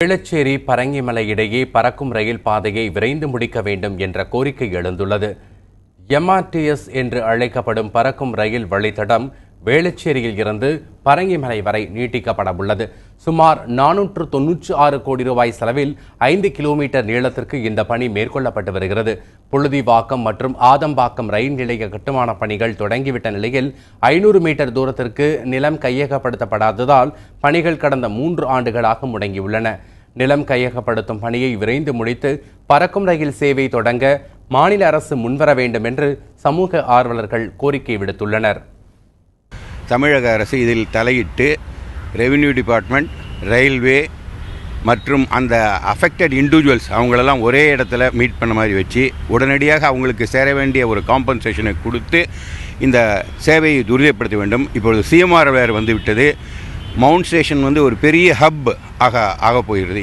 வேளச்சேரி பரங்கிமலை இடையே பறக்கும் ரயில் பாதையை விரைந்து முடிக்க வேண்டும் என்ற கோரிக்கை எழுந்துள்ளது. MRTS என்று அழைக்கப்படும் பறக்கும் ரயில் வழித்தடம் வேளச்சேரியில் இருந்து பரங்கிமலை வரை நீட்டிக்கப்பட உள்ளது. சுமார் 496 கோடி ரூபாய் செலவில் 5 கிலோமீட்டர் நீளத்திற்கு இந்த பணி மேற்கொள்ளப்பட்டு வருகிறது. புழுதிவாக்கம் மற்றும் ஆதம்பாக்கம் ரயில் நிலைய கட்டுமான பணிகள் தொடங்கிவிட்ட நிலையில் 500 மீட்டர் தூரத்திற்கு நிலம் கையகப்படுத்தப்படாததால் பணிகள் கடந்த 3 ஆண்டுகளாக முடங்கியுள்ளன. நிலம் கையகப்படுத்தும் பணியை விரைந்து முடித்து பறக்கும் ரயில் சேவை தொடங்க மாநில அரசு முன்வர வேண்டும் என்று சமூக ஆர்வலர்கள் கோரிக்கை விடுத்துள்ளனர். தமிழக அரசு இதில் தலையிட்டு ரெவென்யூ டிபார்ட்மெண்ட், ரயில்வே மற்றும் அந்த அஃபெக்டட் இண்டிவிஜுவல்ஸ் அவங்களெல்லாம் ஒரே இடத்துல மீட் பண்ண மாதிரி வச்சு உடனடியாக அவங்களுக்கு சேர வேண்டிய ஒரு காம்பன்சேஷனை கொடுத்து இந்த சேவையை துரிதப்படுத்த வேண்டும். இப்பொழுது CMR வேறு வந்துவிட்டது. மவுண்ட் ஸ்டேஷன் ஒரு பெரிய ஹப் ஆக போகிறது.